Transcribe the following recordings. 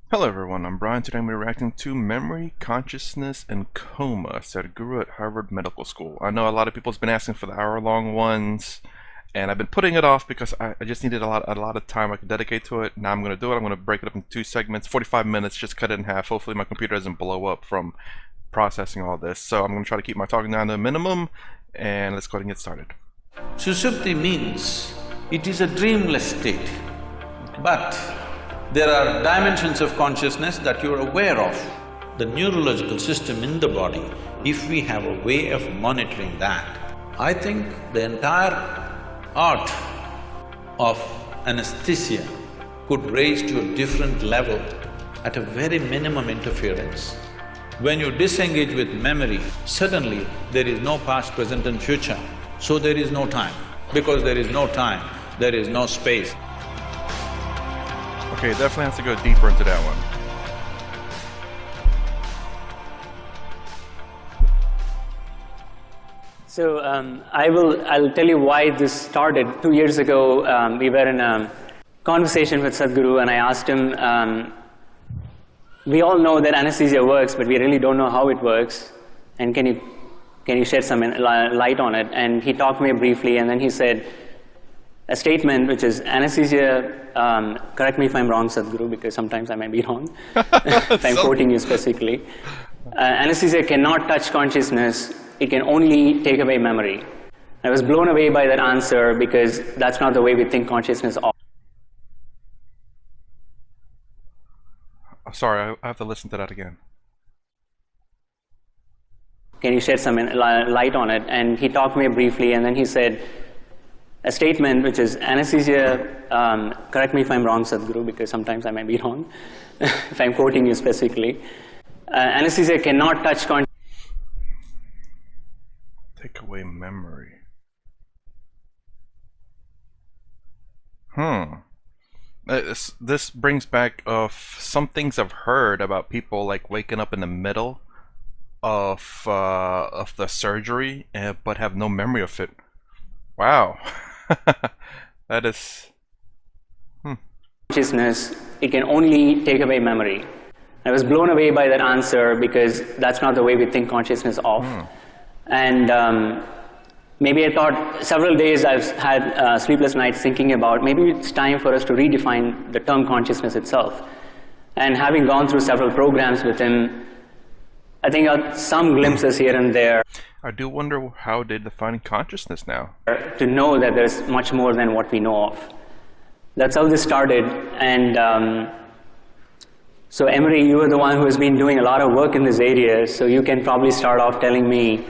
Hello everyone, I'm Brian. Today I'm reacting to Memory, Consciousness, and Coma, Sadhguru at Harvard Medical School. I know a lot of people's been asking for the hour-long ones, and I've been putting it off because I just needed a lot of time I could dedicate to it. Now I'm going to do it. I'm going to break it up into two segments, 45 minutes, just cut it in half. Hopefully my computer doesn't blow up from processing all this. So I'm going to try to keep my talking down to a minimum, and let's go ahead and get started. Sushupti means it is a dreamless state, but there are dimensions of consciousness that you're aware of. The neurological system in the body, if we have a way of monitoring that, I think the entire art of anesthesia could raise to a different level at a very minimum interference. When you disengage with memory, suddenly there is no past, present and future, so there is no time. Because there is no time, there is no space. Okay, definitely has to go deeper into that one. So I'll tell you why this started. 2 years ago, we were in a conversation with Sadhguru, and I asked him, we all know that anesthesia works, but we really don't know how it works, and can you shed some light on it? And he talked to me briefly, and then he said a statement which is anesthesia, correct me if I'm wrong, Sadhguru, because sometimes I might be wrong, if I'm quoting you specifically. Anesthesia cannot touch consciousness, it can only take away memory. I was blown away by that answer because that's not the way we think consciousness operates. Sorry, I have to listen to that again. Can you shed some light on it? And he talked to me briefly, and then he said a statement which is anesthesia, correct me if I'm wrong, Sadhguru, because sometimes I might be wrong, if I'm quoting you specifically. Anesthesia cannot touch consciousness. Take away memory. This brings back of some things I've heard about people like waking up in the middle of the surgery, but have no memory of it. Wow, that is. Consciousness, it can only take away memory. I was blown away by that answer because that's not the way we think consciousness of. And maybe I thought several days I've had sleepless nights thinking about maybe it's time for us to redefine the term consciousness itself. And having gone through several programs with him, I think some glimpses here and there. I do wonder how they define consciousness now. To know that there's much more than what we know of. That's how this started. And so Emery, you are the one who has been doing a lot of work in this area, so you can probably start off telling me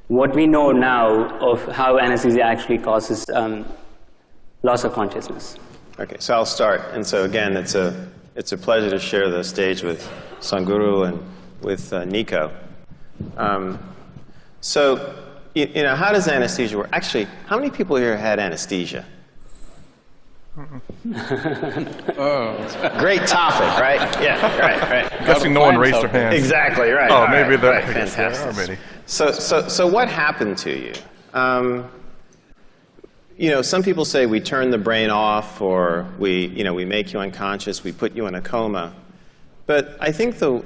what we know now of how anesthesia actually causes loss of consciousness. Okay, so I'll start. And so again, it's a pleasure to share the stage with Sadhguru and with Nico. So, you know, how does anesthesia work? Actually, how many people here had anesthesia? Great topic, right? Yeah, right. Guessing no one raised their hands. Exactly, right. Oh, maybe right, that. right, fantastic. So So what happened to you? You know, some people say we turn the brain off, or we make you unconscious, we put you in a coma. But I think so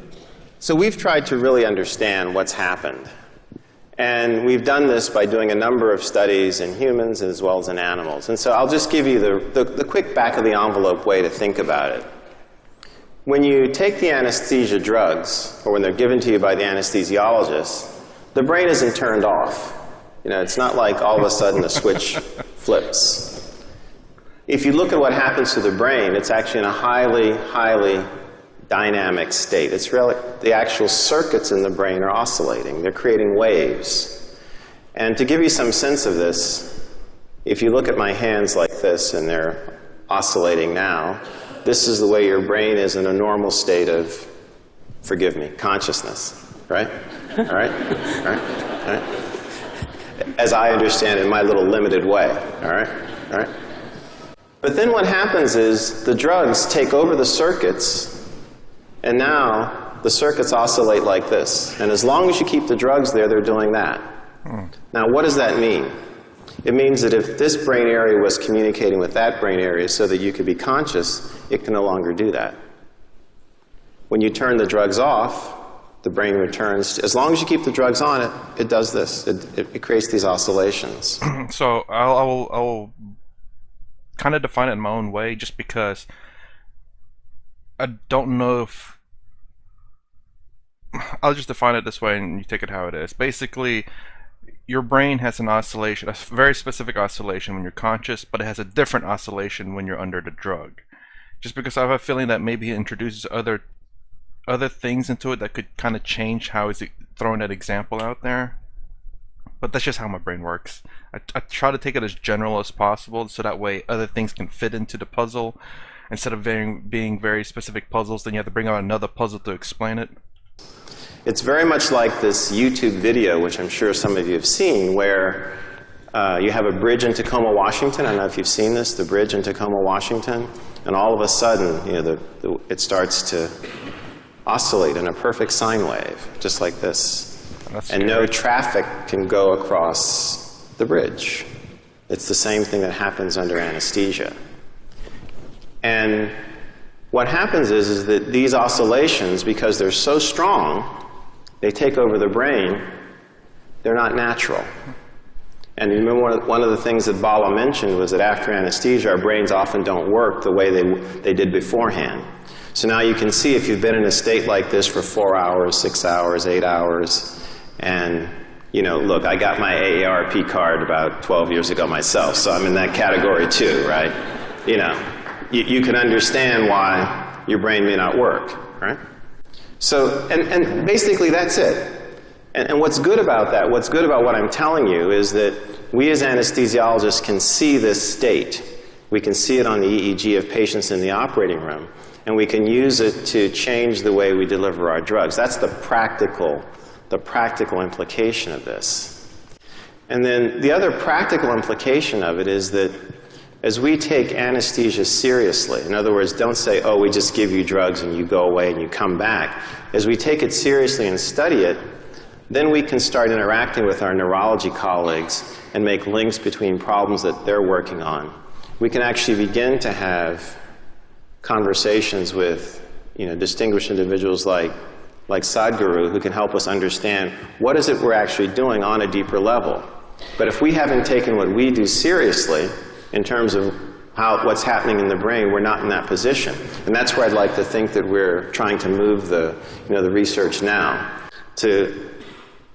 we've tried to really understand what's happened. And we've done this by doing a number of studies in humans as well as in animals. And so I'll just give you the quick back-of-the-envelope way to think about it. When you take the anesthesia drugs, or when they're given to you by the anesthesiologist, the brain isn't turned off. You know, it's not like all of a sudden the switch flips. If you look at what happens to the brain, it's actually in a highly dynamic state. It's really, the actual circuits in the brain are oscillating. They're creating waves. And to give you some sense of this, if you look at my hands like this, and they're oscillating now, this is the way your brain is in a normal state of, forgive me, consciousness, right? All right? All right? All right? As I understand it in my little limited way, all right? All right? But then what happens is the drugs take over the circuits, and now the circuits oscillate like this. And as long as you keep the drugs there, they're doing that. Now, what does that mean? It means that if this brain area was communicating with that brain area so that you could be conscious, it can no longer do that. When you turn the drugs off, the brain returns. As long as you keep the drugs on, it does this. It creates these oscillations. So I'll kind of define it in my own way, just because I don't know if I'll just define it this way, and you take it how it is. Basically, your brain has an oscillation, a very specific oscillation when you're conscious, but it has a different oscillation when you're under the drug. Just because I have a feeling that maybe it introduces other things into it that could kind of change how he's throwing that example out there. But that's just how my brain works. I try to take it as general as possible, so that way other things can fit into the puzzle. Instead of being very specific puzzles, then you have to bring out another puzzle to explain it. It's very much like this YouTube video, which I'm sure some of you have seen, where you have a bridge in Tacoma, Washington. I don't know if you've seen this, the bridge in Tacoma, Washington. And all of a sudden, it starts to oscillate in a perfect sine wave, just like this. And no traffic can go across the bridge. It's the same thing that happens under anesthesia. And what happens is that these oscillations, because they're so strong, they take over the brain, they're not natural. And you remember one of the things that Bala mentioned was that after anesthesia, our brains often don't work the way they did beforehand. So now you can see if you've been in a state like this for 4 hours, 6 hours, 8 hours, and look, I got my AARP card about 12 years ago myself, so I'm in that category too, right? You can understand why your brain may not work, right? So, and basically that's it. And what's good about that, what's good about what I'm telling you is that we as anesthesiologists can see this state. We can see it on the EEG of patients in the operating room, and we can use it to change the way we deliver our drugs. That's the practical implication of this. And then the other practical implication of it is that as we take anesthesia seriously, in other words, don't say, oh, we just give you drugs and you go away and you come back. As we take it seriously and study it, then we can start interacting with our neurology colleagues and make links between problems that they're working on. We can actually begin to have conversations with distinguished individuals like Sadhguru, who can help us understand what is it we're actually doing on a deeper level. But if we haven't taken what we do seriously in terms of what's happening in the brain, we're not in that position. And that's where I'd like to think that we're trying to move the research now to,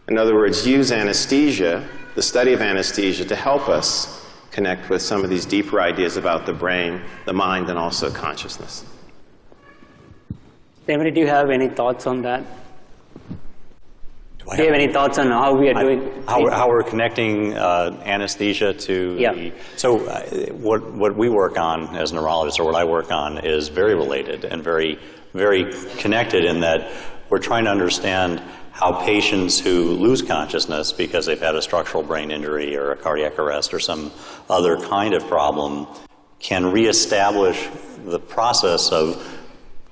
in other words, use anesthesia, the study of anesthesia, to help us connect with some of these deeper ideas about the brain, the mind, and also consciousness. David, do you have any thoughts on that? Do you have any thoughts on how we are doing? How we're connecting anesthesia to So what we work on as neurologists, or what I work on, is very related and very, very connected in that we're trying to understand how patients who lose consciousness because they've had a structural brain injury or a cardiac arrest or some other kind of problem can reestablish the process of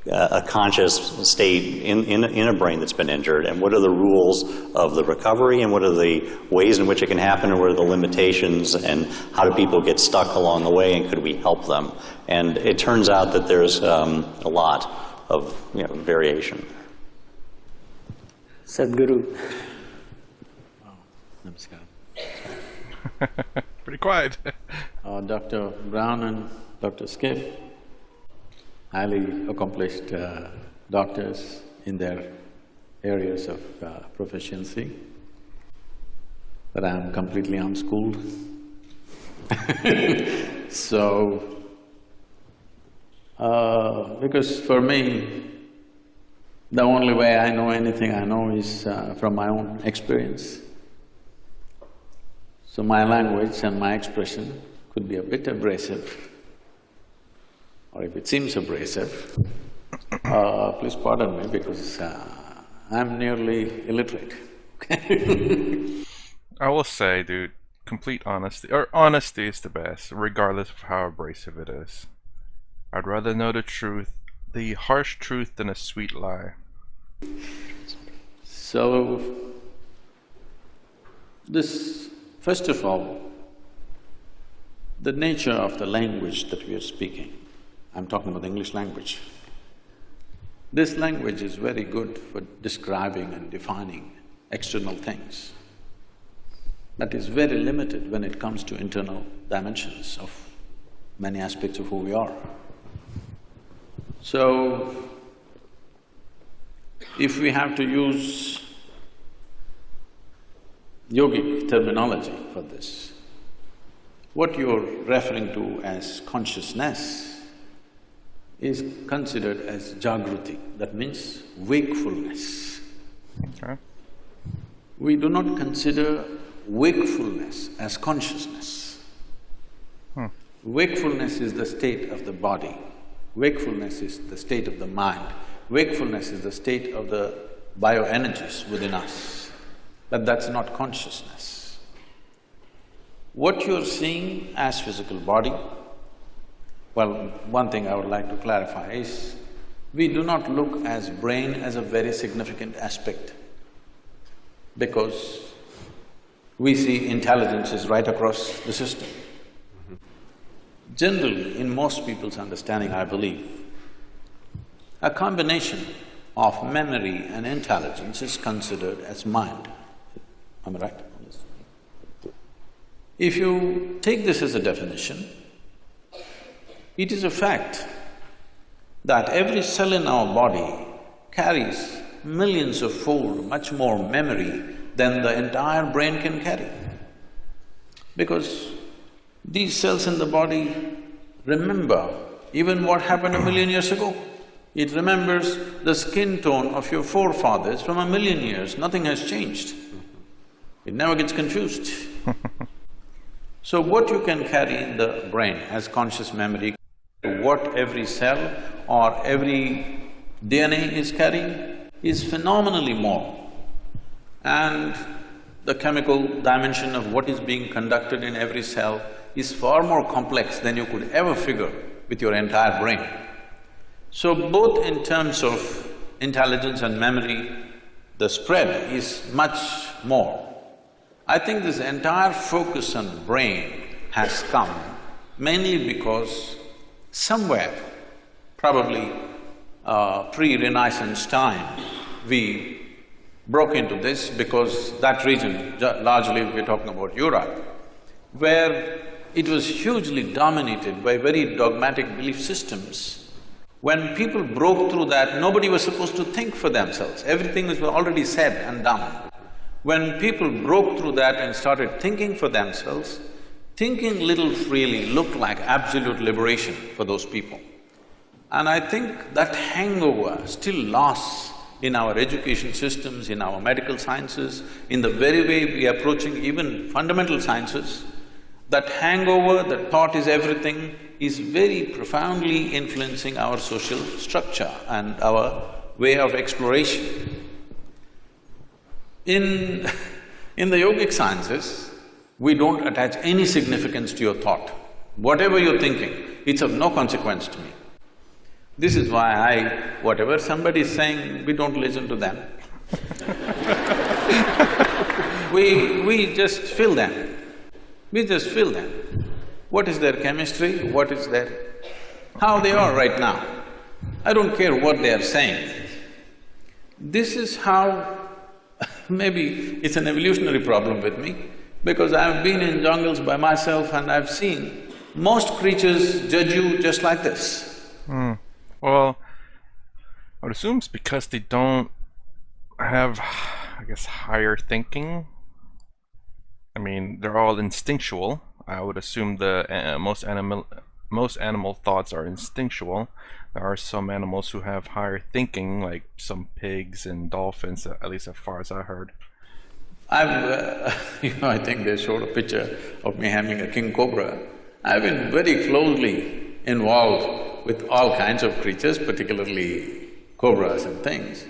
a conscious state in a brain that's been injured, and what are the rules of the recovery, and what are the ways in which it can happen, and what are the limitations, and how do people get stuck along the way, and could we help them? And it turns out that there's a lot of variation. Sadhguru. Namaskar. Pretty quiet. Dr. Brown and Dr. Skip, highly accomplished doctors in their areas of proficiency, but I'm completely unschooled. So, because for me, the only way I know anything I know is from my own experience. So my language and my expression could be a bit abrasive, or if it seems abrasive, please pardon me because I'm nearly illiterate. I will say, dude, complete honesty, or honesty is the best, regardless of how abrasive it is. I'd rather know the truth, the harsh truth, than a sweet lie. So, first of all, the nature of the language that we are speaking, I'm talking about the English language. This language is very good for describing and defining external things, but is very limited when it comes to internal dimensions of many aspects of who we are. So, if we have to use yogic terminology for this, what you're referring to as consciousness is considered as jagruti, that means wakefulness. Okay. We do not consider wakefulness as consciousness. Wakefulness is the state of the body, wakefulness is the state of the mind, wakefulness is the state of the bioenergies within us, but that's not consciousness. What you're seeing as physical body, well, one thing I would like to clarify is, we do not look as brain as a very significant aspect, because we see intelligence is right across the system. Generally, in most people's understanding, I believe, a combination of memory and intelligence is considered as mind. Am I right? If you take this as a definition, it is a fact that every cell in our body carries millions of fold much more memory than the entire brain can carry. Because these cells in the body remember even what happened 1,000,000 years ago. It remembers the skin tone of your forefathers from 1,000,000 years, nothing has changed. It never gets confused. So what you can carry in the brain as conscious memory, what every cell or every DNA is carrying is phenomenally more. And the chemical dimension of what is being conducted in every cell is far more complex than you could ever figure with your entire brain. So both in terms of intelligence and memory, the spread is much more. I think this entire focus on brain has come mainly because somewhere, probably pre-Renaissance time, we broke into this because that region, largely we're talking about Europe, where it was hugely dominated by very dogmatic belief systems. When people broke through that, nobody was supposed to think for themselves, everything was already said and done. When people broke through that and started thinking for themselves, thinking little freely looked like absolute liberation for those people. And I think that hangover still lasts in our education systems, in our medical sciences, in the very way we are approaching even fundamental sciences. That hangover, that thought is everything, is very profoundly influencing our social structure and our way of exploration. In the yogic sciences, we don't attach any significance to your thought. Whatever you're thinking, it's of no consequence to me. This is why whatever somebody is saying, we don't listen to them. We just feel them. We just feel them. What is their chemistry, what is their… how they are right now. I don't care what they are saying. This is how… maybe it's an evolutionary problem with me, because I've been in jungles by myself and I've seen most creatures judge you just like this. Well, I would assume it's because they don't have, I guess, higher thinking. I mean, they're all instinctual. I would assume the most animal thoughts are instinctual. There are some animals who have higher thinking, like some pigs and dolphins, at least as far as I heard. I think they showed a picture of me having a king cobra. I've been very closely involved with all kinds of creatures, particularly cobras and things.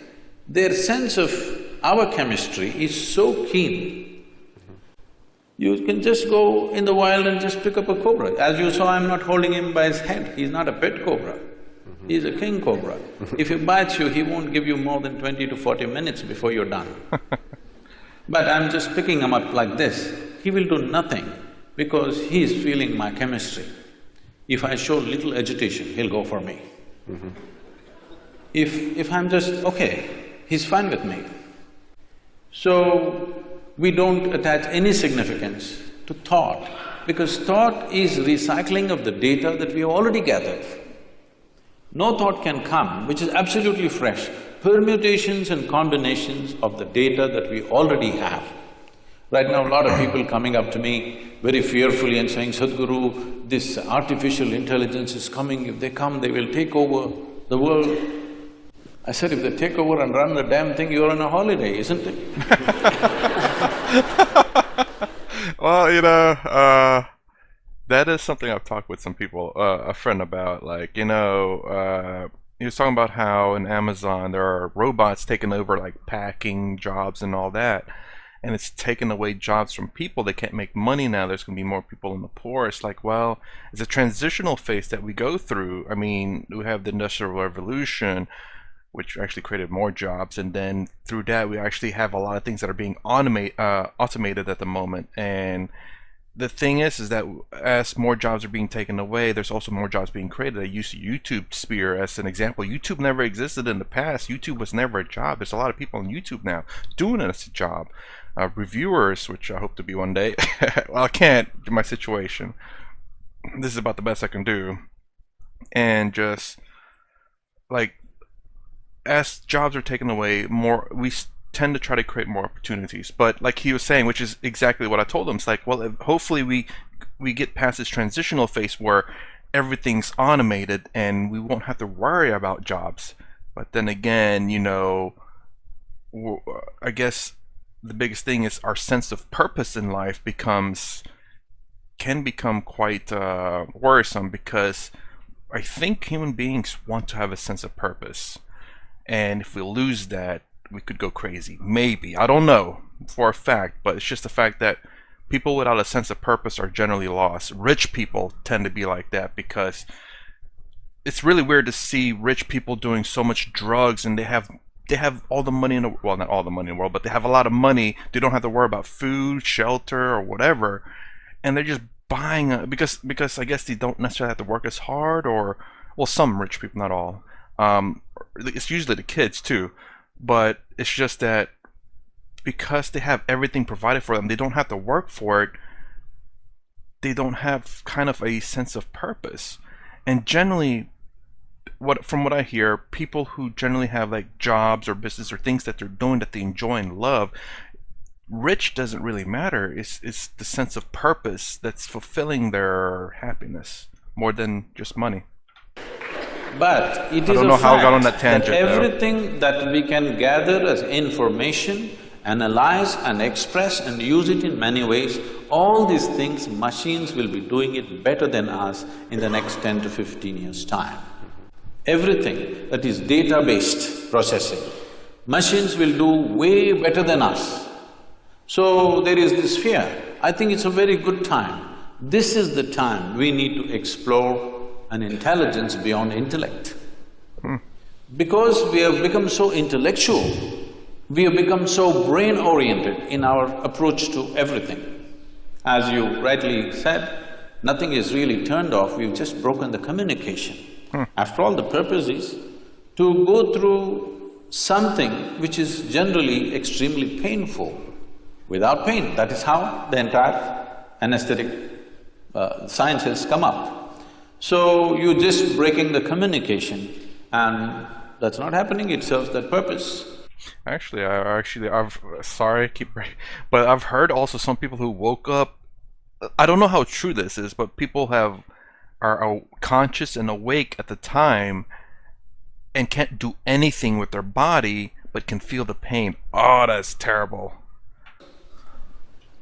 Their sense of our chemistry is so keen. You can just go in the wild and just pick up a cobra. As you saw, I'm not holding him by his head, he's not a pet cobra. He's a king cobra. If he bites you, he won't give you more than 20 to 40 minutes before you're done. But I'm just picking him up like this, he will do nothing because he's feeling my chemistry. If I show little agitation, he'll go for me. If I'm just, okay, he's fine with me. So, we don't attach any significance to thought, because thought is recycling of the data that we have already gathered. No thought can come which is absolutely fresh, permutations and combinations of the data that we already have. Right now, a lot of people coming up to me very fearfully and saying, Sadhguru, this artificial intelligence is coming, if they come, they will take over the world. I said, if they take over and run the damn thing, you're on a holiday, isn't it? Well, that is something I've talked with some people, a friend about, like, he was talking about how in Amazon there are robots taking over like packing jobs and all that, and it's taking away jobs from people. They can't make money now. There's going to be more people in the poor. It's like, well, it's a transitional phase that we go through. I mean, we have the Industrial Revolution, which actually created more jobs, and then through that we actually have a lot of things that are being automated at the moment. And the thing is that as more jobs are being taken away, there's also more jobs being created. I use YouTube sphere as an example. YouTube never existed in the past. YouTube was never a job. There's a lot of people on YouTube now doing it as a job. Reviewers, which I hope to be one day. Well, I can't in my situation. This is about the best I can do. And just like, as jobs are taken away, we tend to try to create more opportunities. But like he was saying, which is exactly what I told him, it's like, well, hopefully we get past this transitional phase where everything's automated and we won't have to worry about jobs. But then again, I guess the biggest thing is our sense of purpose in life can become quite worrisome, because I think human beings want to have a sense of purpose. And if we lose that, we could go crazy. Maybe. I don't know for a fact, but it's just the fact that people without a sense of purpose are generally lost. Rich people tend to be like that, because it's really weird to see rich people doing so much drugs, and they have all the money in the, well, not all the money in the world, but they have a lot of money. They don't have to worry about food, shelter, or whatever, and they're just buying because I guess they don't necessarily have to work as hard, or, well, some rich people, not all. It's usually the kids too, but it's just that because they have everything provided for them, they don't have to work for it. They don't have kind of a sense of purpose. And generally, from what I hear, people who generally have like jobs or business or things that they're doing that they enjoy and love, rich doesn't really matter. It's the sense of purpose that's fulfilling their happiness more than just money. But it is I don't know how I got on that that tangent, everything that we can gather as information, analyze and express and use it in many ways, all these things, machines will be doing it better than us in the next 10 to 15 years' time. Everything that is data-based processing, machines will do way better than us. So there is this fear. I think it's a very good time. This is the time we need to explore an intelligence beyond intellect. Because we have become so intellectual, we have become so brain-oriented in our approach to everything. As you rightly said, nothing is really turned off, we've just broken the communication. After all, the purpose is to go through something which is generally extremely painful without pain. That is how the entire anesthetic science has come up. So you're just breaking the communication, and that's not happening, it serves that purpose. Actually, I've sorry, I keep breaking, but I've heard also some people who woke up, I don't know how true this is, but people are conscious and awake at the time and can't do anything with their body, but can feel the pain. Oh, that's terrible.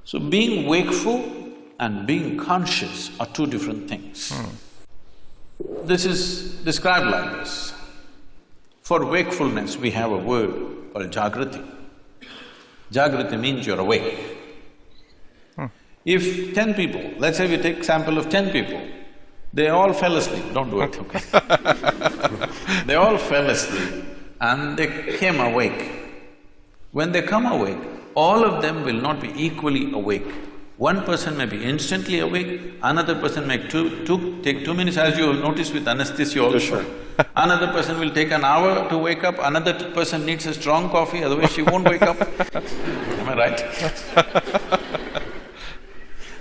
So being wakeful and being conscious are two different things. This is described like this. For wakefulness, we have a word called Jagrati. Jagrati means you're awake. If 10 people, let's say we take sample of 10 people, they all fell asleep, don't do it, okay? They all fell asleep and they came awake. When they come awake, all of them will not be equally awake. One person may be instantly awake, another person may take 2 minutes, as you have noticed with anesthesia also. Sure. Another person will take an hour to wake up, another person needs a strong coffee, otherwise she won't wake up. Am I right?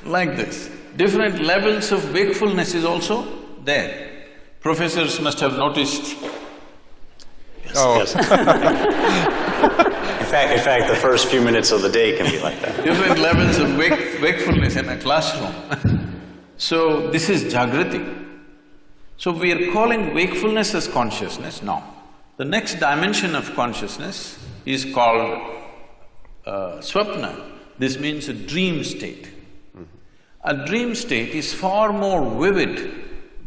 Like this. Different levels of wakefulness is also there. Professors must have noticed. Yes, yes. In fact, the first few minutes of the day can be like that. Different levels of wakefulness in a classroom. So, this is Jagrati. So, we are calling wakefulness as consciousness now. The next dimension of consciousness is called Swapna. This means a dream state. A dream state is far more vivid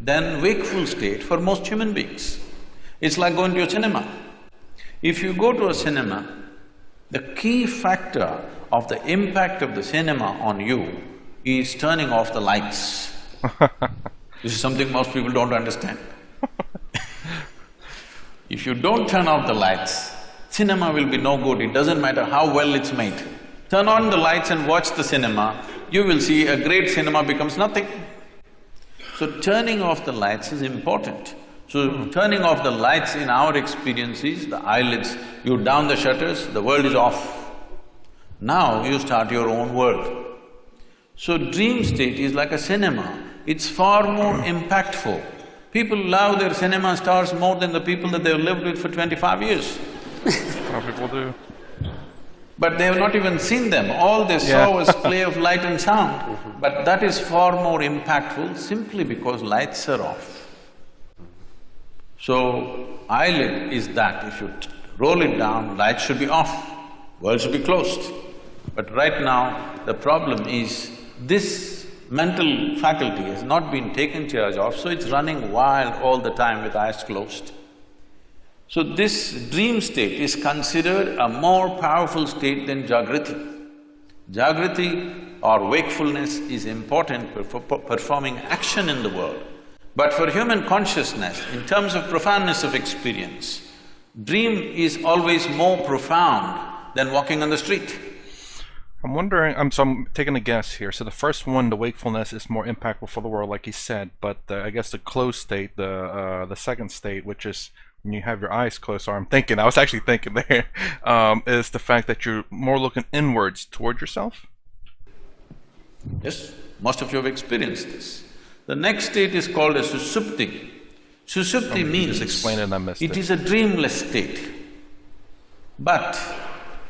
than wakeful state for most human beings. It's like going to a cinema. If you go to a cinema, the key factor of the impact of the cinema on you is turning off the lights. This is something most people don't understand. If you don't turn off the lights, cinema will be no good, it doesn't matter how well it's made. Turn on the lights and watch the cinema, you will see a great cinema becomes nothing. So turning off the lights is important. So turning off the lights in our experience is the eyelids, you down the shutters, the world is off. Now you start your own world. So dream state is like a cinema, it's far more impactful. People love their cinema stars more than the people that they've lived with for 25 years. How people do. But they have not even seen them, all they saw was play of light and sound. But that is far more impactful simply because lights are off. So, eyelid is that, if you roll it down, lights should be off, world should be closed. But right now, the problem is this mental faculty has not been taken charge of, so it's running wild all the time with eyes closed. So this dream state is considered a more powerful state than Jagrati. Jagrati or wakefulness is important for performing action in the world. But for human consciousness, in terms of profoundness of experience, dream is always more profound than walking on the street. I'm wondering, so I'm taking a guess here. So the first one, the wakefulness, is more impactful for the world, like you said, but I guess the closed state, the second state, which is when you have your eyes closed, or I was actually thinking there, is the fact that you're more looking inwards toward yourself? Yes, most of you have experienced this. The next state is called a susupti. Susupti means… Just explain it and I missed it. It is a dreamless state. But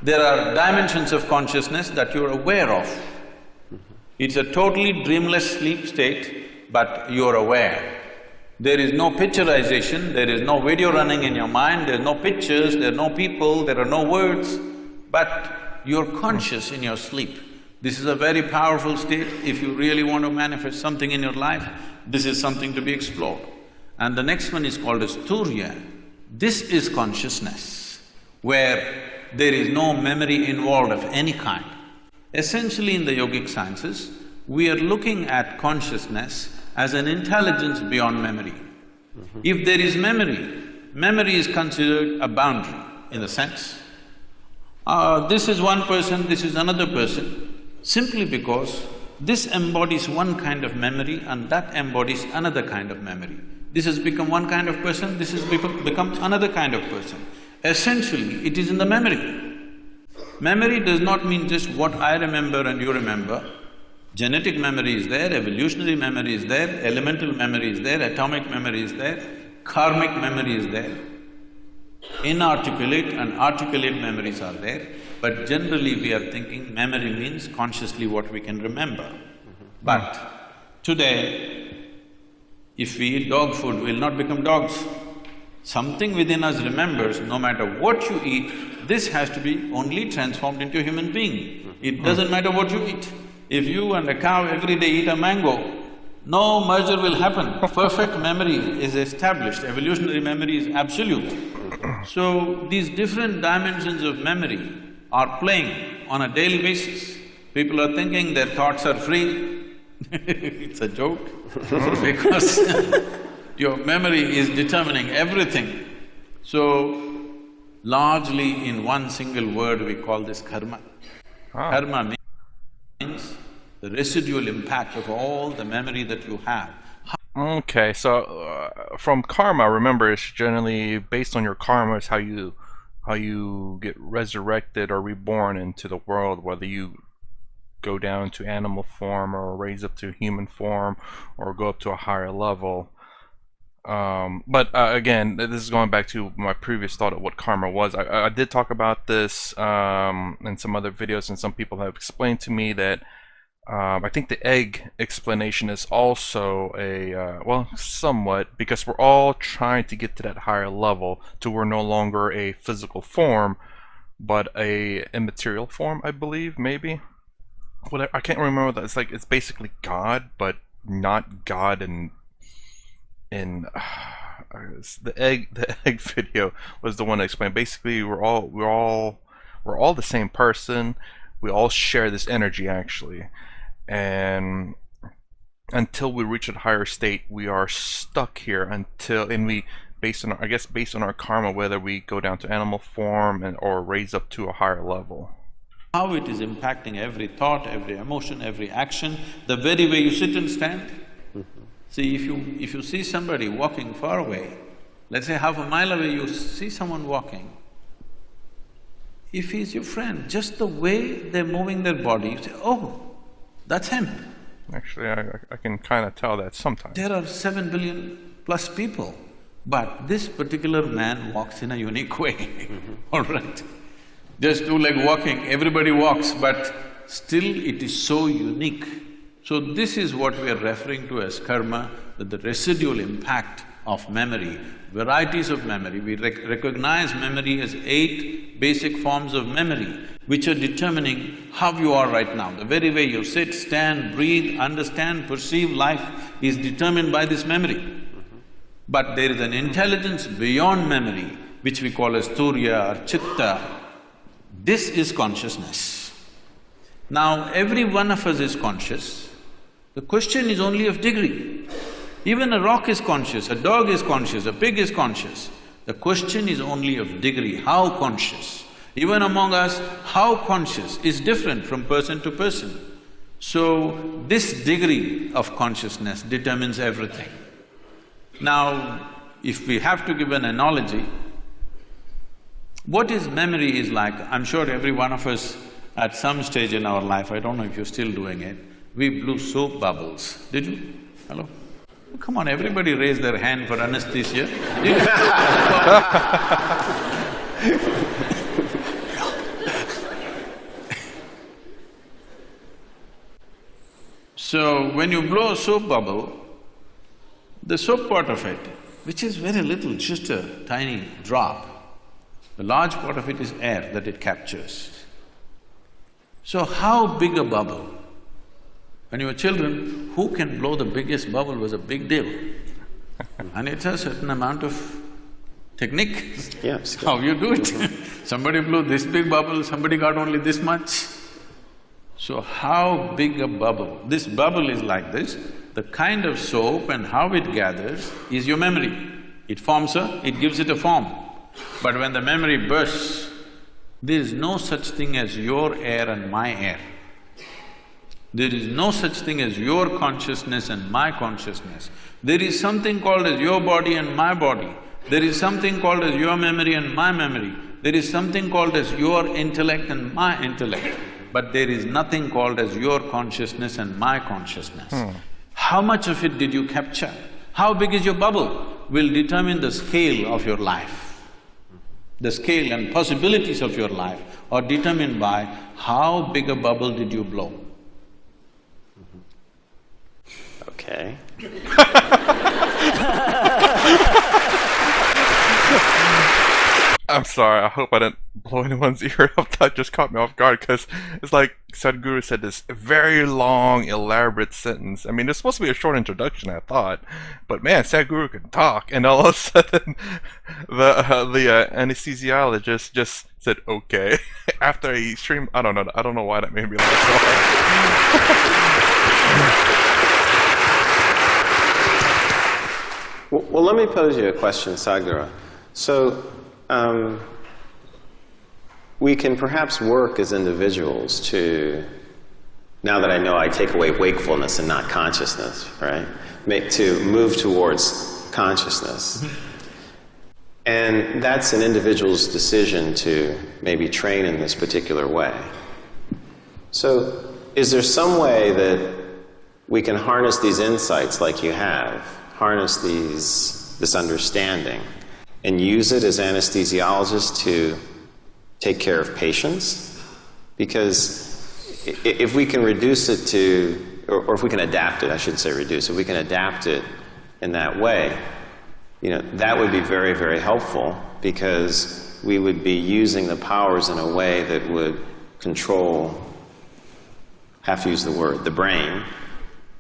there are dimensions of consciousness that you're aware of. It's a totally dreamless sleep state, but you're aware. There is no picturization, there is no video running in your mind, there are no pictures, there are no people, there are no words, but you're conscious in your sleep. This is a very powerful state. If you really want to manifest something in your life, this is something to be explored. And the next one is called as Turya. This is consciousness, where there is no memory involved of any kind. Essentially in the yogic sciences, we are looking at consciousness as an intelligence beyond memory. If there is memory, memory is considered a boundary in the sense, this is one person, this is another person, simply because this embodies one kind of memory and that embodies another kind of memory. This has become one kind of person, this has become another kind of person. Essentially, it is in the memory. Memory does not mean just what I remember and you remember. Genetic memory is there, evolutionary memory is there, elemental memory is there, atomic memory is there, karmic memory is there. Inarticulate and articulate memories are there, but generally we are thinking memory means consciously what we can remember. But today, if we eat dog food, we'll not become dogs. Something within us remembers, no matter what you eat, this has to be only transformed into a human being. It doesn't matter what you eat. If you and a cow every day eat a mango, no merger will happen. Perfect memory is established, evolutionary memory is absolute. So, these different dimensions of memory are playing on a daily basis. People are thinking their thoughts are free. It's a joke because your memory is determining everything. So, largely in one single word we call this karma. Karma means the the residual impact of all the memory that you have. Okay, so from karma, remember, it's generally based on your karma is how you get resurrected or reborn into the world, whether you go down to animal form or raise up to human form or go up to a higher level. But again, this is going back to my previous thought of what karma was. I did talk about this in some other videos, and some people have explained to me that I think the egg explanation is also a, well, somewhat, because we're all trying to get to that higher level to we're no longer a physical form, but a immaterial form, I believe, maybe. Whatever, I can't remember that. It's like, it's basically God, but not God in the egg video was the one that explained. Basically, we're all the same person. We all share this energy, actually. And until we reach a higher state, we are stuck here until, and we, based on our karma, whether we go down to animal form or raise up to a higher level. How it is impacting every thought, every emotion, every action, the very way you sit and stand. See, if you see somebody walking far away, let's say half a mile away, you see someone walking. If he's your friend, just the way they're moving their body, you say, oh, that's him. Actually, I can kind of tell that sometimes. There are 7 billion plus people, but this particular man walks in a unique way, all right? Just two-leg walking, everybody walks, but still it is so unique. So this is what we are referring to as karma, that the residual impact of memory, varieties of memory. We recognize memory as 8 basic forms of memory, which are determining how you are right now. The very way you sit, stand, breathe, understand, perceive life is determined by this memory. But there is an intelligence beyond memory, which we call as Turiya or Chitta. This is consciousness. Now, every one of us is conscious. The question is only of degree. Even a rock is conscious, a dog is conscious, a pig is conscious. The question is only of degree, how conscious. Even among us, how conscious is different from person to person. So, this degree of consciousness determines everything. Now, if we have to give an analogy, what is memory is like, I'm sure every one of us at some stage in our life, I don't know if you're still doing it, we blew soap bubbles. Did you? Hello? Oh, come on, everybody raise their hand for anesthesia. So, when you blow a soap bubble, the soap part of it, which is very little, just a tiny drop, the large part of it is air that it captures. So how big a bubble? When you were children, who can blow the biggest bubble was a big deal. And it's a certain amount of technique. Yeah, how you do it. Somebody blew this big bubble, somebody got only this much. So how big a bubble? This bubble is like this. The kind of soap and how it gathers is your memory. It forms it gives it a form. But when the memory bursts, there is no such thing as your air and my air. There is no such thing as your consciousness and my consciousness. There is something called as your body and my body. There is something called as your memory and my memory. There is something called as your intellect and my intellect. But there is nothing called as your consciousness and my consciousness. How much of it did you capture? How big is your bubble will determine the scale of your life. The scale and possibilities of your life are determined by how big a bubble did you blow. Okay. I'm sorry, I hope I didn't blow anyone's ear up. That just caught me off guard, because it's like Sadhguru said this very long, elaborate sentence. I mean, it's supposed to be a short introduction, I thought, but man, Sadhguru can talk, and all of a sudden, the anesthesiologist just said, okay, after he streamed, I don't know why that made me laugh so hard. Well, let me pose you a question, Sadhguru. So, we can perhaps work as individuals to now that I know I take away wakefulness and not consciousness, right? To move towards consciousness. And that's an individual's decision to maybe train in this particular way. So, is there some way that we can harness these insights like you have, harness this understanding, and use it as anesthesiologists to take care of patients? Because if we can reduce it to, or if we can adapt it, I should say reduce, if we can adapt it in that way, you know, that would be very, very helpful, because we would be using the powers in a way that would control, have to use the word, the brain,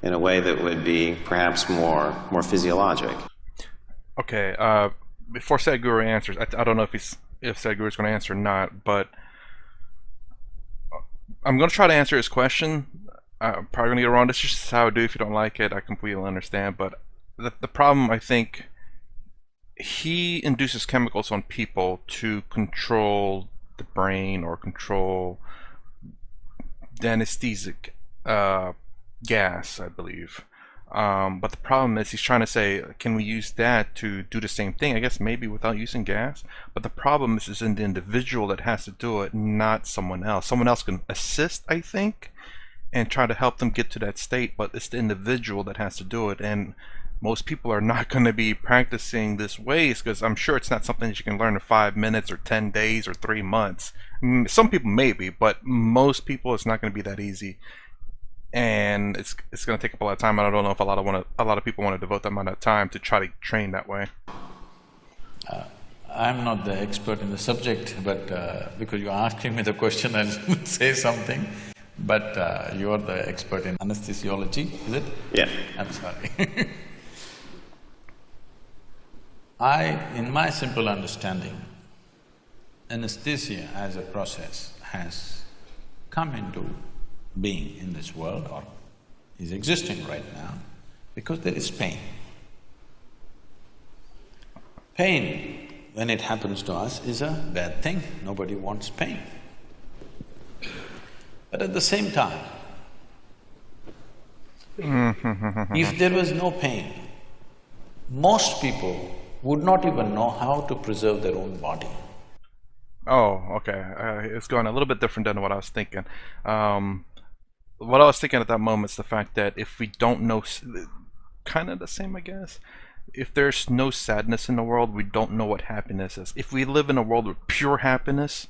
in a way that would be perhaps more physiologic. Okay, before Sadhguru answers, I don't know if Sadhguru is going to answer or not, but I'm going to try to answer his question. I'm probably going to get it wrong. This is just how I do. If you don't like it, I completely understand. But the problem, I think, he induces chemicals on people to control the brain or control the anesthetic gas, I believe. But the problem is he's trying to say, can we use that to do the same thing? I guess maybe without using gas. But the problem is in the individual that has to do it, not someone else. Someone else can assist, I think, and try to help them get to that state, but it's the individual that has to do it. And most people are not going to be practicing this ways, because I'm sure it's not something that you can learn in 5 minutes or 10 days or 3 months. Some people maybe, but most people it's not going to be that easy. And it's going to take up a lot of time. I don't know if a lot of people want to devote that amount of time to try to train that way. I'm not the expert in the subject, but because you're asking me the question, I'll say something. But you're the expert in anesthesiology, is it? Yeah. I'm sorry. In my simple understanding, anesthesia as a process has come into being in this world, or is existing right now, because there is pain. Pain, when it happens to us, is a bad thing. Nobody wants pain. But at the same time, if there was no pain, most people would not even know how to preserve their own body. Oh, okay. It's going a little bit different than what I was thinking. What I was thinking at that moment is the fact that if we don't know, kind of the same, I guess. If there's no sadness in the world, we don't know what happiness is. If we live in a world with pure happiness,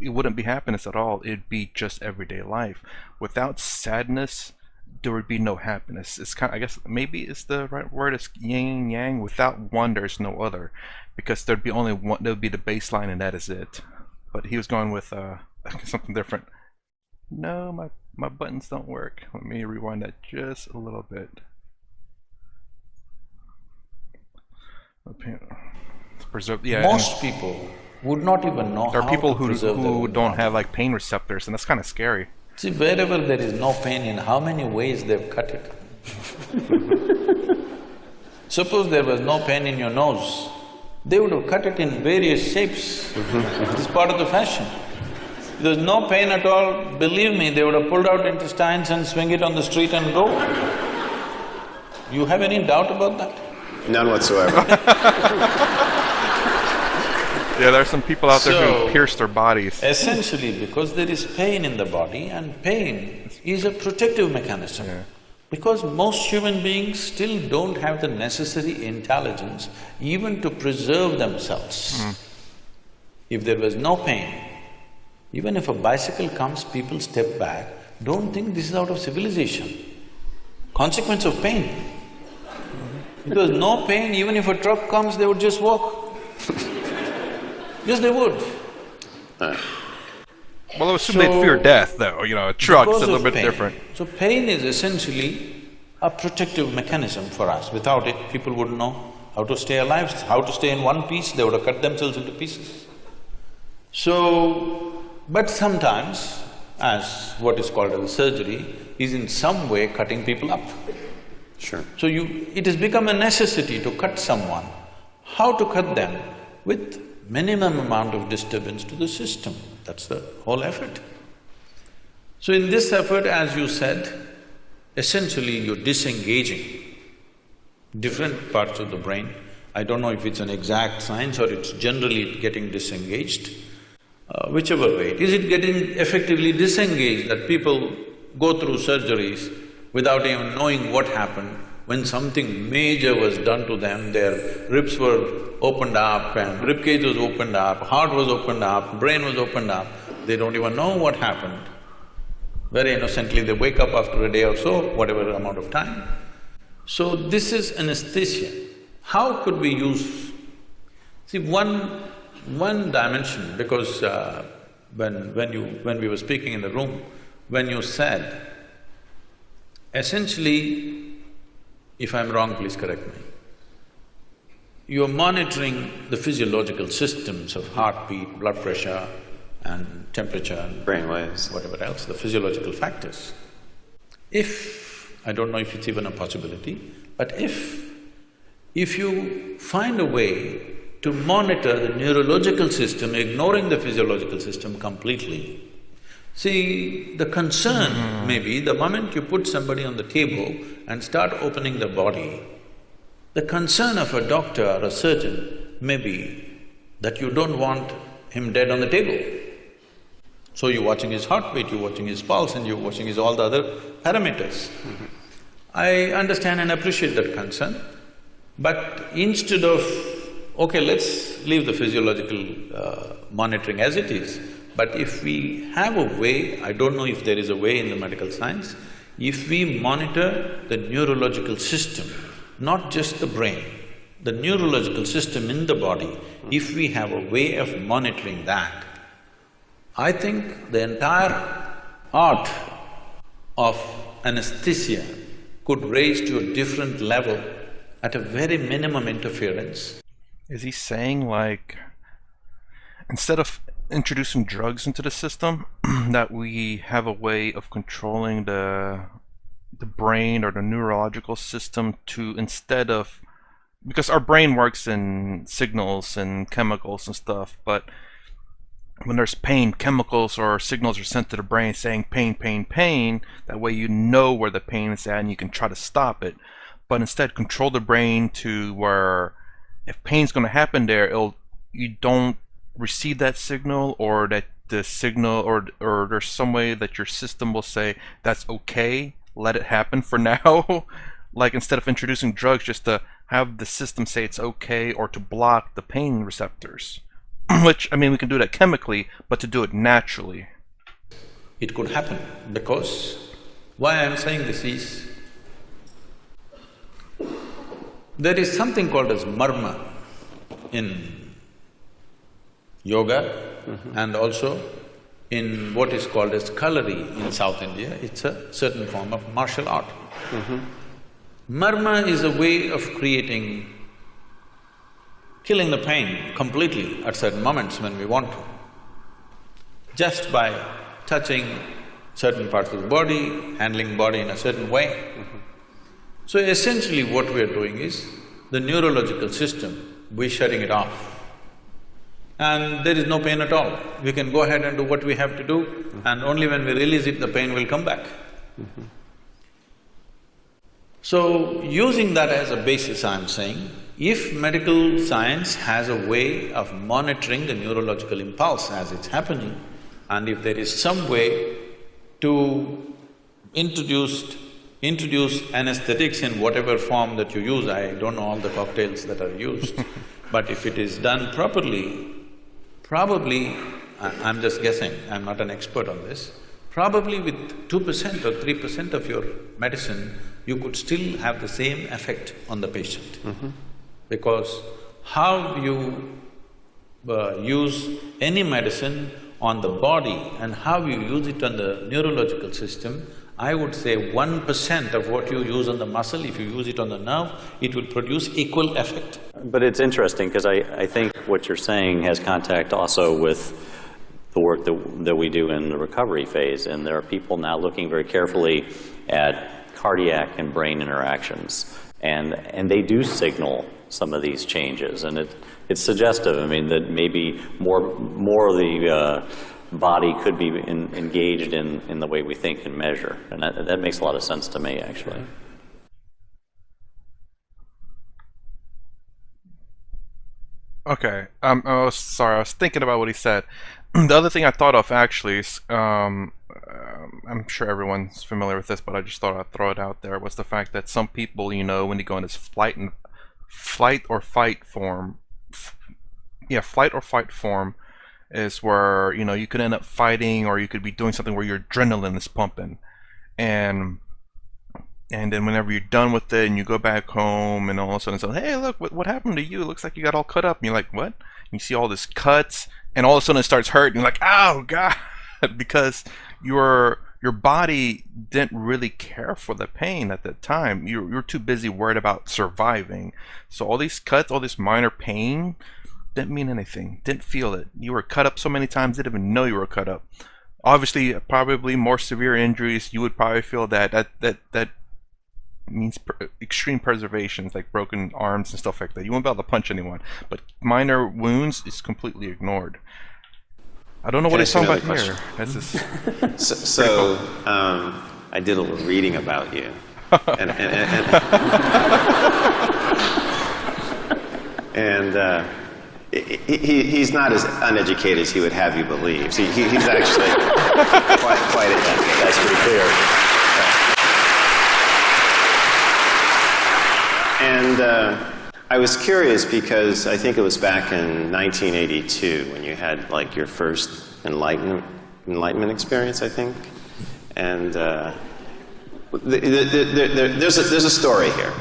it wouldn't be happiness at all. It'd be just everyday life. Without sadness, there would be no happiness. It's kind of, I guess maybe it's the right word. It's yin and yang. Without one, there's no other, because there'd be only one. There would be the baseline, and that is it. But he was going with something different. No, my buttons don't work. Let me rewind that just a little bit. Preserve. Yeah. Most people would not even know how to preserve there are people who don't body. have like pain receptors, and that's kind of scary. See, wherever there is no pain, in how many ways they've cut it. Suppose there was no pain in your nose, they would have cut it in various shapes. It's part of the fashion. If there's no pain at all, believe me, they would have pulled out intestines and swing it on the street and go. You have any doubt about that? None whatsoever. Yeah, there are some people out there who pierce their bodies. Essentially, because there is pain in the body, and pain is a protective mechanism. Yeah. Because most human beings still don't have the necessary intelligence even to preserve themselves. If there was no pain, even if a bicycle comes, people step back, don't think this is out of civilization. Consequence of pain. If there was no pain, even if a truck comes, they would just walk. Yes, they would. Well, I assume they'd fear death, though. You know, a truck's a little bit different. So pain is essentially a protective mechanism for us. Without it, people wouldn't know how to stay alive, how to stay in one piece, they would have cut themselves into pieces. So, but sometimes, as what is called as surgery, is in some way cutting people up. Sure. So it has become a necessity to cut someone. How to cut them? With minimum amount of disturbance to the system. That's the whole effort. So in this effort, as you said, essentially you're disengaging different parts of the brain. I don't know if it's an exact science or it's generally getting disengaged. Whichever way, is it getting effectively disengaged that people go through surgeries without even knowing what happened? When something major was done to them, their ribs were opened up and ribcage was opened up, heart was opened up, brain was opened up, they don't even know what happened. Very innocently, they wake up after a day or so, whatever amount of time. So this is anesthesia. How could we use… See, one dimension, because when we were speaking in the room, when you said, essentially, if I'm wrong, please correct me, you're monitoring the physiological systems of heartbeat, blood pressure and temperature and brainwaves, whatever else, the physiological factors. If… I don't know if it's even a possibility, but if you find a way to monitor the neurological system, ignoring the physiological system completely. See, the concern may be the moment you put somebody on the table and start opening the body, the concern of a doctor or a surgeon may be that you don't want him dead on the table. So you're watching his heartbeat, you're watching his pulse and you're watching his all the other parameters. I understand and appreciate that concern, but instead of… okay, let's leave the physiological monitoring as it is, but if we have a way, I don't know if there is a way in the medical science, if we monitor the neurological system, not just the brain, the neurological system in the body, if we have a way of monitoring that, I think the entire art of anesthesia could raise to a different level at a very minimum interference. Is he saying, like, instead of introducing drugs into the system, that we have a way of controlling the brain or the neurological system to, instead of… because our brain works in signals and chemicals and stuff, but when there's pain, chemicals or signals are sent to the brain saying pain, pain, pain, that way you know where the pain is at and you can try to stop it. But instead control the brain to where if pain's going to happen there, you don't receive that signal, or that the signal, or there's some way that your system will say that's okay, let it happen for now. Like, instead of introducing drugs, just to have the system say it's okay, or to block the pain receptors. Which, I mean, we can do that chemically, but to do it naturally. It could happen, because why I'm saying this is, there is something called as marma in yoga and also in what is called as kalari in South India. It's a certain form of martial art. Marma is a way of killing the pain completely at certain moments when we want to, just by touching certain parts of the body, handling body in a certain way. So essentially what we're doing is, the neurological system, we're shutting it off. And there is no pain at all. We can go ahead and do what we have to do, and only when we release it, the pain will come back. So, using that as a basis, I'm saying, if medical science has a way of monitoring the neurological impulse as it's happening, and if there is some way to introduce anesthetics in whatever form that you use, I don't know all the cocktails that are used, but if it is done properly, probably, I'm just guessing, I'm not an expert on this, probably with 2% or 3% of your medicine, you could still have the same effect on the patient. Because how you use any medicine on the body and how you use it on the neurological system, I would say 1% of what you use on the muscle, if you use it on the nerve, it will produce equal effect. But it's interesting, because I think what you're saying has contact also with the work that we do in the recovery phase, and there are people now looking very carefully at cardiac and brain interactions, and they do signal some of these changes, and it's suggestive. I mean, that maybe more of the body could be engaged in the way we think and measure. And that makes a lot of sense to me, actually. Okay. I was sorry. I was thinking about what he said. The other thing I thought of actually is, I'm sure everyone's familiar with this, but I just thought I'd throw it out there, was the fact that some people, you know, when they go in this flight or fight form, flight or fight form, is where, you know, you could end up fighting, or you could be doing something where your adrenaline is pumping, and then whenever you're done with it and you go back home and all of a sudden say, hey, look, what happened to you? It looks like you got all cut up. And you're like, what? And you see all this cuts, and all of a sudden it starts hurting. You're like, oh God, because your body didn't really care for the pain at that time. You're too busy worried about surviving. So all these cuts, all this minor pain, didn't mean anything. Didn't feel it. You were cut up so many times, didn't even know you were cut up. Obviously, probably more severe injuries, you would probably feel that means extreme preservations, like broken arms and stuff like that. You won't be able to punch anyone, but minor wounds is completely ignored. I don't know what he's talking about here. That's just I did a little reading about you, and he's not as uneducated as he would have you believe. He's actually quite educated. That's pretty clear. And I was curious because I think it was back in 1982 when you had like your first enlightenment experience, I think. And there's a story here.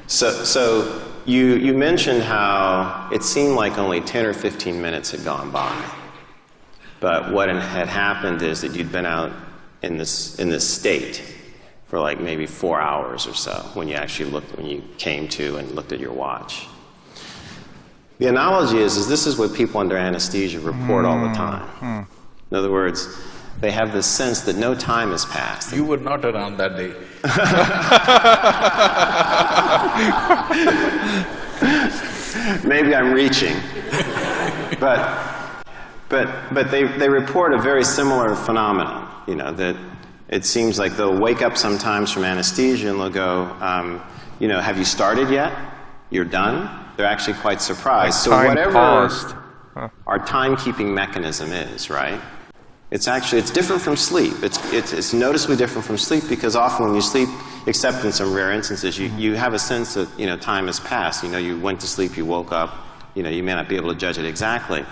So you mentioned how it seemed like only 10 or 15 minutes had gone by. But what had happened is that you'd been out in this state for like maybe 4 hours or so when you came to and looked at your watch. The analogy is this is what people under anesthesia report all the time. In other words, they have this sense that no time has passed. You were not around that day. Maybe I'm reaching. But they report a very similar phenomenon, you know, that it seems like they'll wake up sometimes from anesthesia and they'll go, you know, have you started yet? You're done? They're actually quite surprised. So whatever our timekeeping mechanism is, right? It's different from sleep. It's noticeably different from sleep because often when you sleep, except in some rare instances, you have a sense that, you know, time has passed. You know, you went to sleep, you woke up, you know, you may not be able to judge it exactly.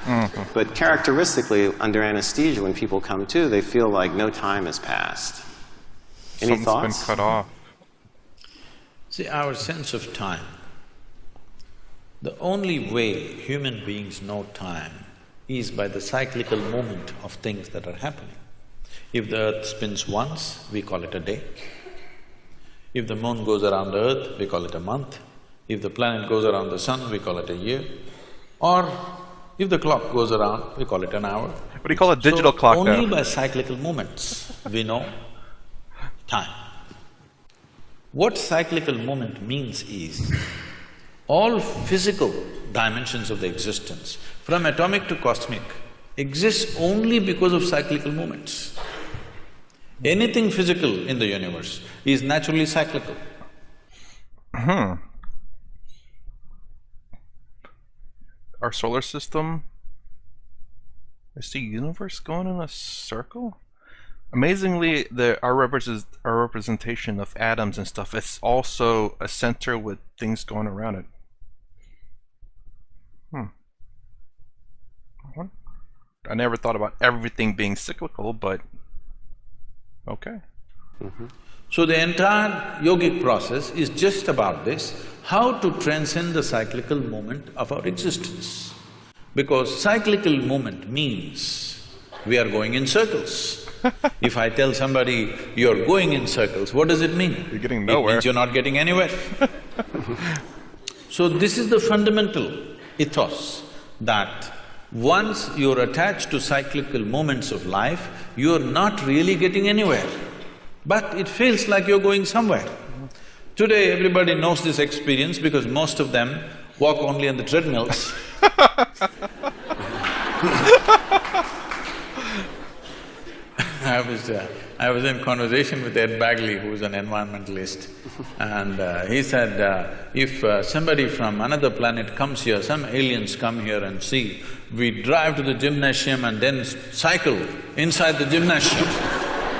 But characteristically, under anesthesia, when people come to, they feel like no time has passed. Any thoughts? Been cut off. See, our sense of time, the only way human beings know time is by the cyclical movement of things that are happening. If the earth spins once, we call it a day. If the moon goes around the earth, we call it a month. If the planet goes around the sun, we call it a year. Or if the clock goes around, we call it an hour. What do you call a digital clock now? Only by cyclical movements we know time. What cyclical movement means is, all physical dimensions of the existence, from atomic to cosmic, exists only because of cyclical movements. Anything physical in the universe is naturally cyclical. Our solar system, is the universe going in a circle? Amazingly, our representation of atoms and stuff, it's also a center with things going around it. I never thought about everything being cyclical, but okay. So the entire yogic process is just about this, how to transcend the cyclical movement of our existence. Because cyclical movement means we are going in circles. If I tell somebody, you're going in circles, what does it mean? You're getting nowhere. It means you're not getting anywhere. So this is the fundamental ethos, that once you're attached to cyclical moments of life, you're not really getting anywhere. But it feels like you're going somewhere. Today, everybody knows this experience because most of them walk only on the treadmills. I was in conversation with Ed Bagley, who's an environmentalist, and he said, if somebody from another planet comes here, some aliens come here and see, we drive to the gymnasium and then cycle inside the gymnasium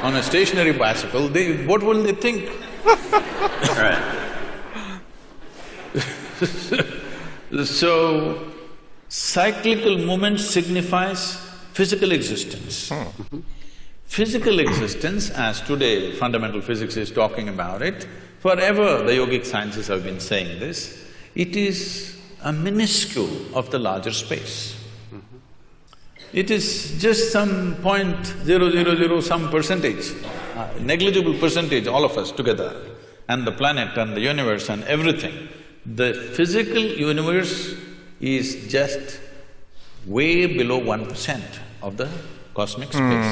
on a stationary bicycle, what will they think? Right. So, cyclical movement signifies physical existence. Physical existence, as today fundamental physics is talking about it, forever the yogic sciences have been saying this, it is a minuscule of the larger space. It is just some 0.000 some percentage, negligible percentage, all of us together, and the planet and the universe and everything. The physical universe is just way below 1% of the cosmic space.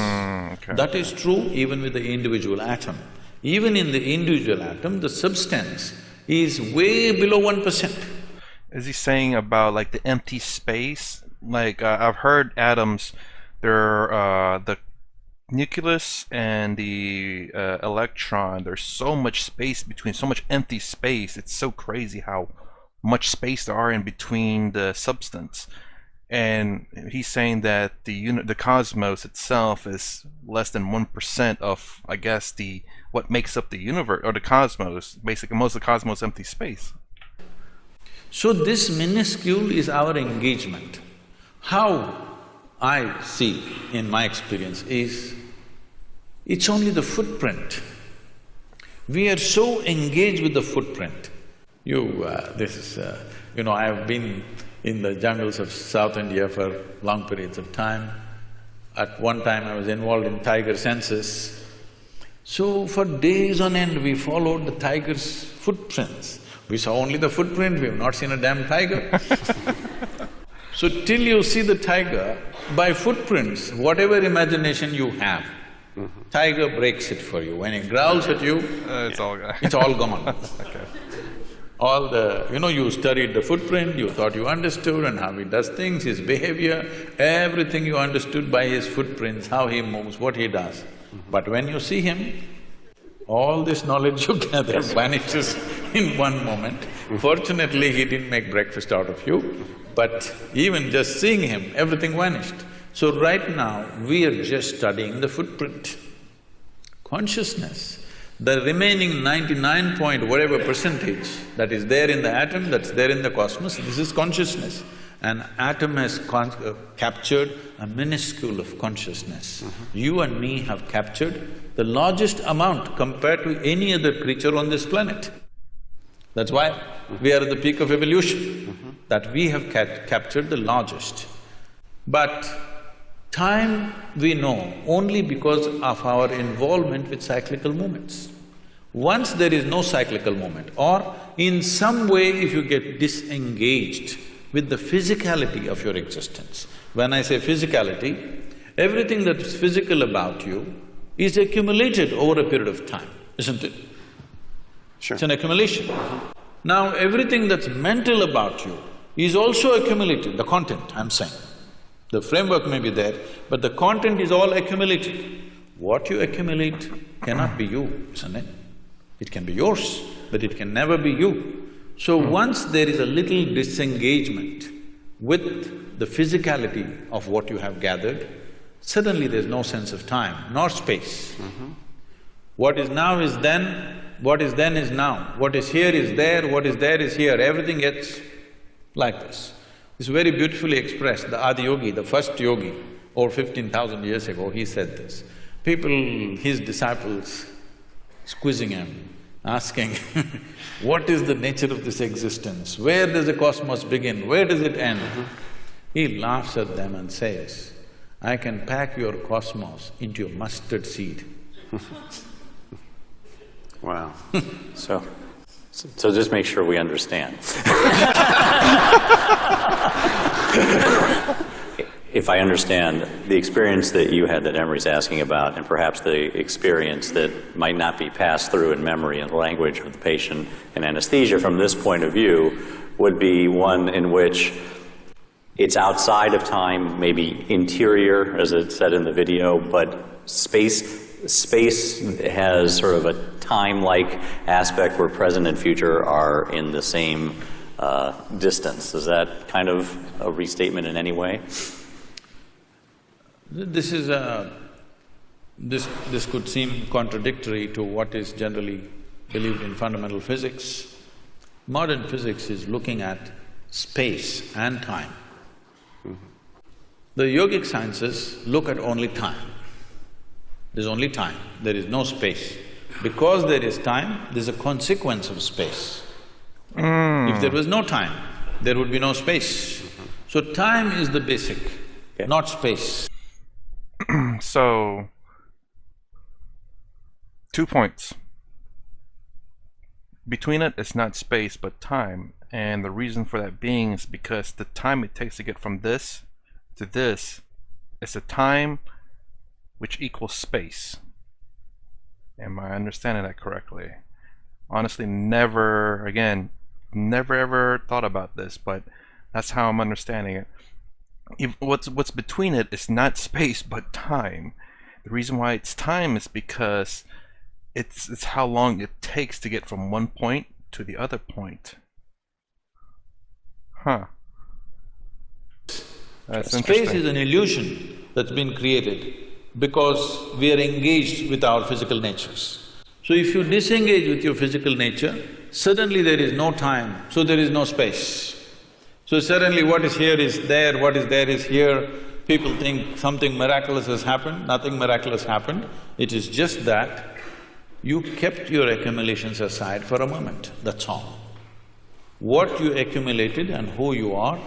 Okay. That is true even with the individual atom. Even in the individual atom, the substance is way below 1%. Is he saying about like the empty space? Like I've heard atoms, they're the nucleus and the electron, there's so much space between, so much empty space. It's so crazy how much space there are in between the substance. And he's saying that the cosmos itself is less than 1% of, I guess, what makes up the universe, or the cosmos. Basically, most of the cosmos is empty space. So this minuscule is our engagement. How I see in my experience is, it's only the footprint. We are so engaged with the footprint. I have been in the jungles of South India for long periods of time. At one time I was involved in tiger census. So for days on end we followed the tiger's footprints. We saw only the footprint, we have not seen a damn tiger. So till you see the tiger, by footprints, whatever imagination you have, tiger breaks it for you. When he growls at you, it's all gone. It's all gone. Okay. All the… you studied the footprint, you thought you understood and how he does things, his behavior, everything you understood by his footprints, how he moves, what he does. But when you see him, all this knowledge you gather vanishes in one moment. Fortunately, he didn't make breakfast out of you, but even just seeing him, everything vanished. So right now, we are just studying the footprint. Consciousness, the remaining 99 point whatever percentage that is there in the atom, that's there in the cosmos, this is consciousness. An atom has captured a minuscule of consciousness. You and me have captured the largest amount compared to any other creature on this planet. That's why we are at the peak of evolution, that we have captured the largest. But time we know only because of our involvement with cyclical movements. Once there is no cyclical movement, or in some way if you get disengaged with the physicality of your existence. When I say physicality, everything that's physical about you is accumulated over a period of time, isn't it? Sure. It's an accumulation. Now everything that's mental about you is also accumulated, the content, I'm saying. The framework may be there, but the content is all accumulated. What you accumulate cannot be you, isn't it? It can be yours, but it can never be you. So once there is a little disengagement with the physicality of what you have gathered, suddenly there's no sense of time nor space. What is now is then, what is then is now, what is here is there, what is there is here, everything gets like this. It's very beautifully expressed. The Adiyogi, the first yogi, over 15,000 years ago, he said this. People, his disciples, squeezing him, asking, what is the nature of this existence? Where does the cosmos begin? Where does it end? He laughs at them and says, I can pack your cosmos into a mustard seed. Wow. So just make sure we understand. If I understand, the experience that you had that Emery's asking about, and perhaps the experience that might not be passed through in memory and language of the patient in anesthesia from this point of view, would be one in which it's outside of time, maybe interior, as it said in the video, but space space has sort of a time-like aspect where present and future are in the same distance. Is that kind of a restatement in any way? This is this could seem contradictory to what is generally believed in fundamental physics. Modern physics is looking at space and time. The yogic sciences look at only time. There's only time, there is no space. Because there is time, there's a consequence of space. If there was no time, there would be no space. So time is the basic, not space. So, 2 points. Between it, it's not space, but time. And the reason for that being is because the time it takes to get from this to this is a time which equals space. Am I understanding that correctly? Honestly, never ever thought about this, but that's how I'm understanding it. What's between it is not space, but time. The reason why it's time is because it's how long it takes to get from one point to the other point. Huh. That's interesting. Space is an illusion that's been created because we are engaged with our physical natures. So if you disengage with your physical nature, suddenly there is no time, so there is no space. So suddenly what is here is there, what is there is here. People think something miraculous has happened, nothing miraculous happened. It is just that you kept your accumulations aside for a moment, that's all. What you accumulated and who you are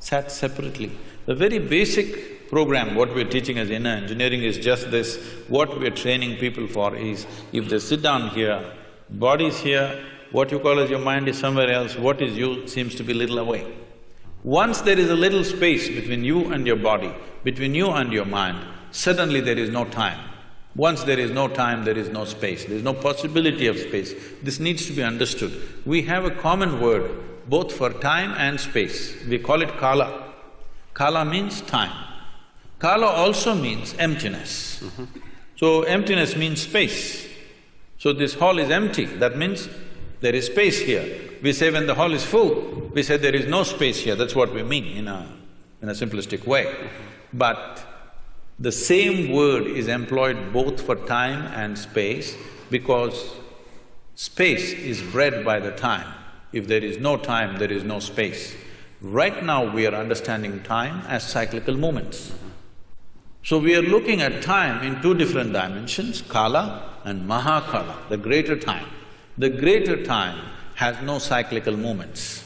sat separately. The very basic program, what we're teaching as inner engineering is just this. What we're training people for is, if they sit down here, body is here, what you call as your mind is somewhere else, what is you seems to be little away. Once there is a little space between you and your body, between you and your mind, suddenly there is no time. Once there is no time, there is no space, there is no possibility of space. This needs to be understood. We have a common word both for time and space. We call it kala. Kala means time. Kala also means emptiness. So emptiness means space. So this hall is empty, that means there is space here. We say when the hall is full, we say there is no space here, that's what we mean in a simplistic way. But the same word is employed both for time and space because space is bred by the time. If there is no time, there is no space. Right now we are understanding time as cyclical movements. So we are looking at time in two different dimensions, kala and mahakala, the greater time. The greater time has no cyclical movements.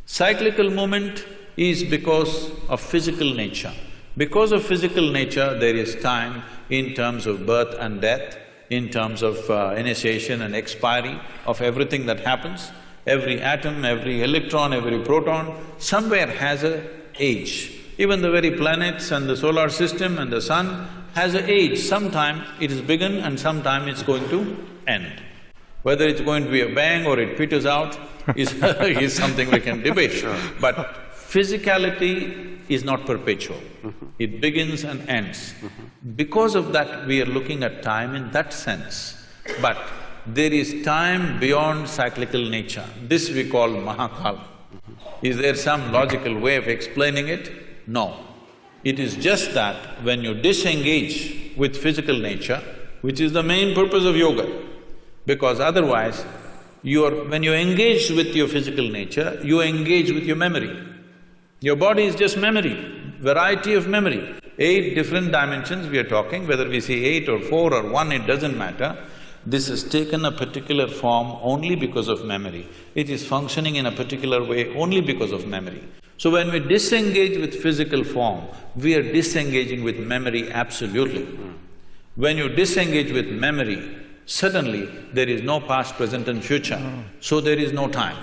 Cyclical movement is because of physical nature. Because of physical nature, there is time in terms of birth and death, in terms of initiation and expiry of everything that happens. Every atom, every electron, every proton, somewhere has an age. Even the very planets and the solar system and the sun has an age. Sometime it is begun and sometime it's going to end. Whether it's going to be a bang or it peters out is something we can debate. Sure. But physicality is not perpetual. It begins and ends. Because of that, we are looking at time in that sense. But there is time beyond cyclical nature. This we call mahakala. Is there some logical way of explaining it? No. It is just that when you disengage with physical nature, which is the main purpose of yoga, because otherwise, when you engage with your physical nature, you engage with your memory. Your body is just memory, variety of memory. 8 different dimensions we are talking, whether we see 8 or 4 or 1, it doesn't matter. This has taken a particular form only because of memory. It is functioning in a particular way only because of memory. So when we disengage with physical form, we are disengaging with memory absolutely. When you disengage with memory, suddenly there is no past, present and future, so there is no time.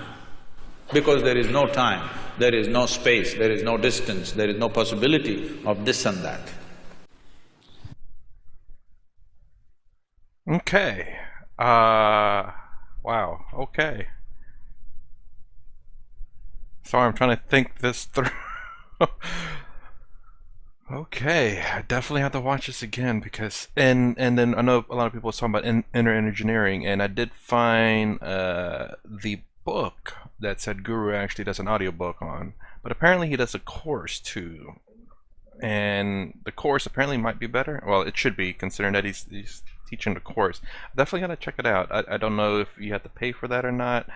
Because there is no time, there is no space, there is no distance, there is no possibility of this and that. Okay. Wow, okay. Sorry, I'm trying to think this through. Okay, I definitely have to watch this again because and then I know a lot of people are talking about inner engineering, and I did find the book that Sadhguru actually does an audiobook on, but apparently he does a course too, and the course apparently might be better. Well, it should be considering that he's teaching the course. Definitely gotta check it out. I don't know if you have to pay for that or not.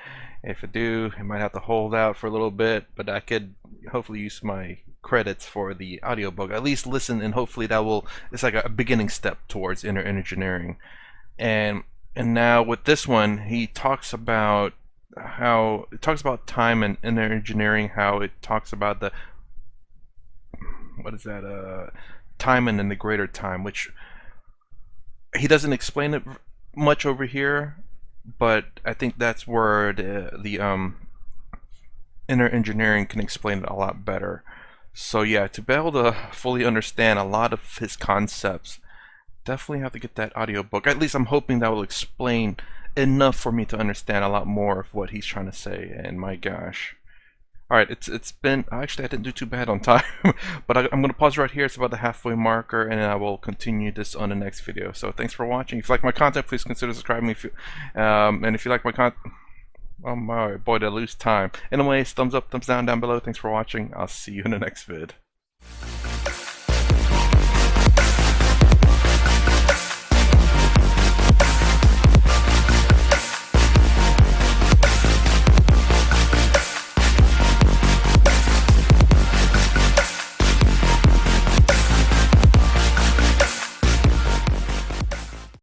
If I do, I might have to hold out for a little bit, but I could hopefully use my credits for the audiobook. At least listen, and hopefully that will, it's like a beginning step towards inner engineering. And now with this one, he talks about how it talks about time and inner engineering, how it talks about the, what is that, time and then the greater time, which he doesn't explain it much over here, but I think that's where the inner engineering can explain it a lot better. So yeah, to be able to fully understand a lot of his concepts, definitely have to get that audiobook. At least I'm hoping that will explain enough for me to understand a lot more of what he's trying to say. And my gosh. Alright, it's been, actually I didn't do too bad on time, but I'm going to pause right here. It's about the halfway marker, and then I will continue this on the next video. So thanks for watching. If you like my content, please consider subscribing. If you, and if you like my content, oh my boy, did I lose time. Anyways, thumbs up, thumbs down below. Thanks for watching. I'll see you in the next vid.